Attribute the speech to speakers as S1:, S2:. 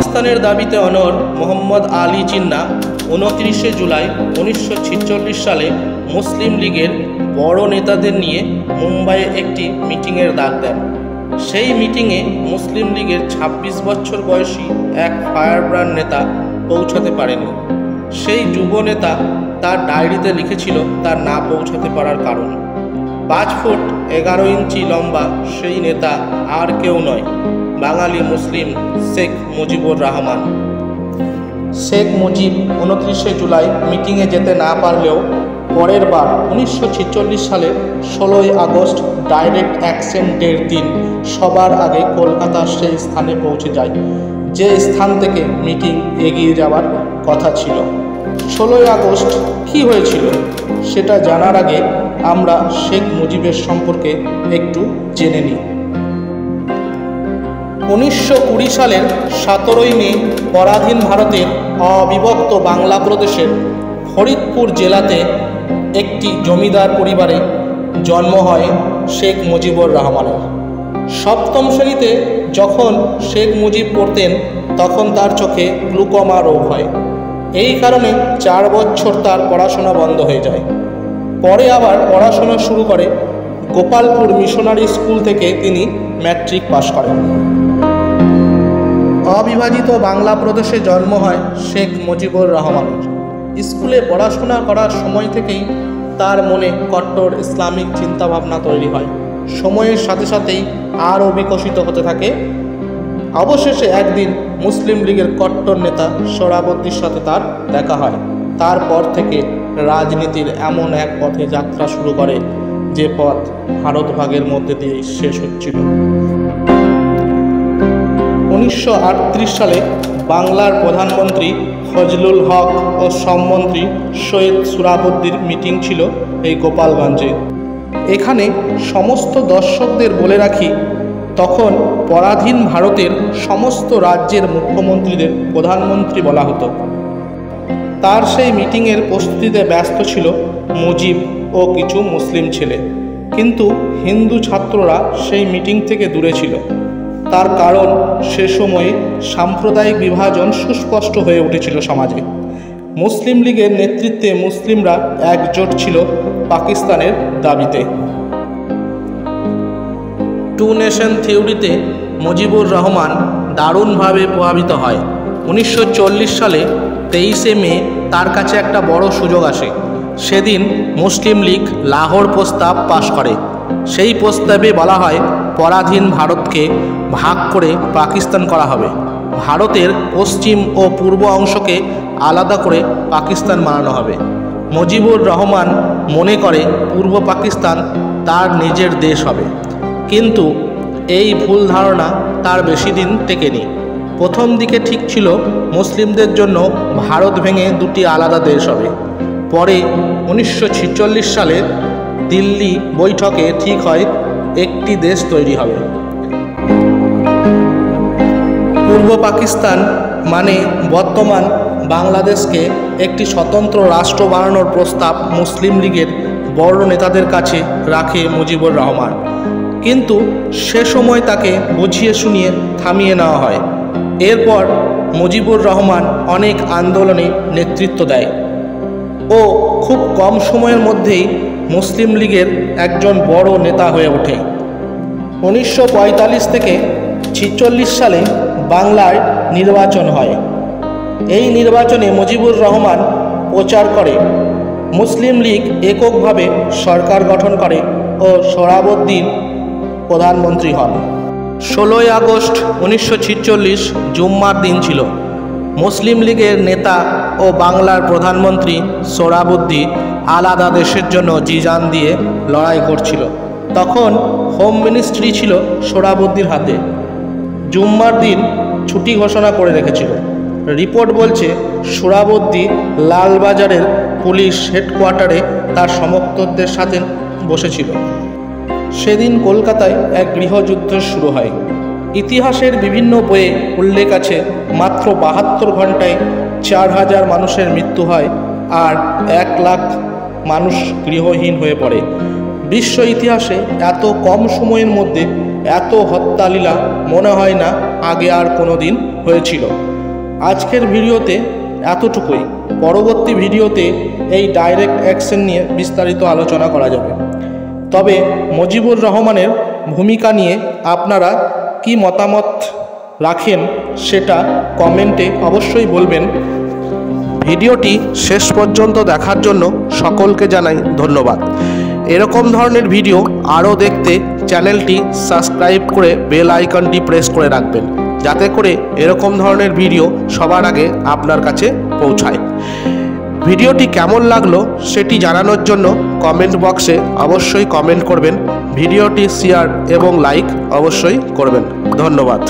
S1: পাকিস্তানের দাবিতে অনড় মোহাম্মদ আলী জিন্না 29শে জুলাই 1946 সালে মুসলিম লীগের বড় নেতাদের নিয়ে মুম্বাইয়ে একটি মিটিংয়ের ডাক দেন। সেই মিটিংয়ে মুসলিম লীগের 26 বছর বয়সী এক ফায়ারব্র্যান্ড নেতা পৌঁছাতে পারেনি। সেই যুব নেতা তার ডায়েরিতে লিখেছিল তার না পৌঁছাতে পারার কারণ। 5 ফুট 11 ইঞ্চি লম্বা সেই নেতা আর কেউ নয়, বাঙালি মুসলিম শেখ মুজিবুর রহমান। শেখ মুজিব 29শে জুলাই মিটিংয়ে যেতে না পারলেও পরের বার 1946 সালের 16ই আগস্ট ডাইরেক্ট অ্যাকশন ডের দিন সবার আগে কলকাতার সেই স্থানে পৌঁছে যায়, যে স্থান থেকে মিটিং এগিয়ে যাওয়ার কথা ছিল। 16ই আগস্ট কী হয়েছিল সেটা জানার আগে আমরা শেখ মুজিবের সম্পর্কে একটু জেনে নিই। 1920 সালের 17ই মে পরাধীন ভারতের অবিভক্ত বাংলা প্রদেশের ফরিদপুর জেলাতে একটি জমিদার পরিবারে জন্ম হয় শেখ মুজিবুর রহমানের। সপ্তম শ্রেণীতে যখন শেখ মুজিব পড়তেন তখন তার চোখে গ্লুকোমা রোগ হয়। এই কারণে 4 বছর তার পড়াশোনা বন্ধ হয়ে যায়। পরে আবার পড়াশোনা শুরু করে গোপালপুর মিশনারি স্কুল থেকে তিনি ম্যাট্রিক পাশ করেন। অবিভাজিত বাংলা প্রদেশে জন্ম হয় শেখ মুজিবুর রহমানের। স্কুলে পড়াশোনা করার সময় থেকেই তার মনে কট্টর ইসলামিক চিন্তাভাবনা তৈরি হয়। সময়ের সাথে সাথেই আরও বিকশিত হতে থাকে। অবশেষে একদিন মুসলিম লীগের কট্টর নেতা সোহরাবুদ্দির সাথে তার দেখা হয়। তারপর থেকে রাজনীতির এমন এক পথে যাত্রা শুরু করে যে পথ ভারত ভাগের মধ্যে দিয়েই শেষ হচ্ছিল। 1938 সালে বাংলার প্রধানমন্ত্রী ফজলুল হক ও শ্রমমন্ত্রী সৈয়দ সোহরাবুদ্দির মিটিং ছিল এই গোপালগঞ্জে। এখানে সমস্ত দর্শকদের বলে রাখি, তখন পরাধীন ভারতের সমস্ত রাজ্যের মুখ্যমন্ত্রীদের প্রধানমন্ত্রী বলা হতো। তার সেই মিটিংয়ের প্রস্তুতিতে ব্যস্ত ছিল মুজিব ও কিছু মুসলিম ছেলে, কিন্তু হিন্দু ছাত্ররা সেই মিটিং থেকে দূরে ছিল। তার কারণ সে সময়ে সাম্প্রদায়িক বিভাজন সুস্পষ্ট হয়ে উঠেছিল সমাজে। মুসলিম লীগের নেতৃত্বে মুসলিমরা একজোট ছিল পাকিস্তানের দাবিতে। টু নেশন থিওরিতে মুজিবুর রহমান দারুণভাবে প্রভাবিত হয়। 1940 সালে 23শে মে তার কাছে একটা বড় সুযোগ আসে। সেদিন মুসলিম লীগ লাহোর প্রস্তাব পাশ করে। সেই প্রস্তাবে বলা হয় পরাধীন ভারতকে ভাগ করে পাকিস্তান করা হবে। ভারতের পশ্চিম ও পূর্ব অংশকে আলাদা করে পাকিস্তান বানানো হবে। মুজিবুর রহমান মনে করে পূর্ব পাকিস্তান তার নিজের দেশ হবে, কিন্তু এই ভুল ধারণা তার বেশি দিন টেকেনি। প্রথম দিকে ঠিক ছিল মুসলিমদের জন্য ভারত ভেঙে দুটি আলাদা দেশ হবে। পরে 1946 সালে দিল্লি বৈঠকে ঠিক হয় একটি দেশ তৈরি হবে। পূর্ব পাকিস্তান মানে বর্তমান বাংলাদেশকে একটি স্বতন্ত্র রাষ্ট্র বানানোর প্রস্তাব মুসলিম লীগের বড় নেতাদের কাছে রাখে মুজিবুর রহমান, কিন্তু সে সময় তাকে বুঝিয়ে শুনিয়ে থামিয়ে নেওয়া হয়। এরপর মুজিবুর রহমান অনেক আন্দোলনে নেতৃত্ব দেয় ও খুব কম সময়ের মধ্যেই মুসলিম লীগের একজন বড় নেতা হয়ে ওঠে। 1945 থেকে 46 সালে বাংলায় নির্বাচন হয়। এই নির্বাচনে মুজিবুর রহমান প্রচার করে মুসলিম লীগ এককভাবে সরকার গঠন করে ও সোহরাবুদ্দিন প্রধানমন্ত্রী হন। 16ই আগস্ট 1946 জুম্মার দিন ছিল। মুসলিম লীগের নেতা ও বাংলার প্রধানমন্ত্রী সোহরাবুদ্দি আলাদা দেশের জন্য জিজান দিয়ে লড়াই করছিল। তখন হোম মিনিস্ট্রি ছিল সোহরাবুদ্দির হাতে। জুম্মার দিন ছুটি ঘোষণা করে রেখেছিল। রিপোর্ট বলছে সোহরাবুদ্দি লালবাজারের পুলিশ হেডকোয়ার্টারে তার সমর্থকদের সাথে বসেছিল। সেদিন কলকাতায় এক গৃহযুদ্ধ শুরু হয়। ইতিহাসের বিভিন্ন বইয়ে উল্লেখ আছে মাত্র 72 ঘন্টায় 4000 মানুষের মৃত্যু হয় আর 1 লাখ মানুষ গৃহহীন হয়ে পড়ে। বিশ্ব ইতিহাসে এত কম সময়ের মধ্যে এত হত্যালীলা মনে হয় না আগে আর কোনো দিন হয়েছিল। আজকের ভিডিওতে এতটুকুই। পরবর্তী ভিডিওতে এই ডাইরেক্ট অ্যাকশন নিয়ে বিস্তারিত আলোচনা করা যাবে। তবে মুজিবুর রহমানের ভূমিকা নিয়ে আপনারা কি মতামত রাখেন সেটা কমেন্টে অবশ্যই বলবেন। ভিডিওটি শেষ পর্যন্ত দেখার জন্য সকলকে জানাই ধন্যবাদ। এরকম ধরনের ভিডিও আরও দেখতে চ্যানেলটি সাবস্ক্রাইব করে বেল আইকনটি প্রেস করে রাখবেন, যাতে করে এরকম ধরনের ভিডিও সবার আগে আপনার কাছে পৌঁছায়। ভিডিওটি কেমন লাগলো সেটি জানানোর জন্য কমেন্ট বক্সে অবশ্যই কমেন্ট করবেন। ভিডিওটি শেয়ার এবং লাইক অবশ্যই করবেন। ধন্যবাদ।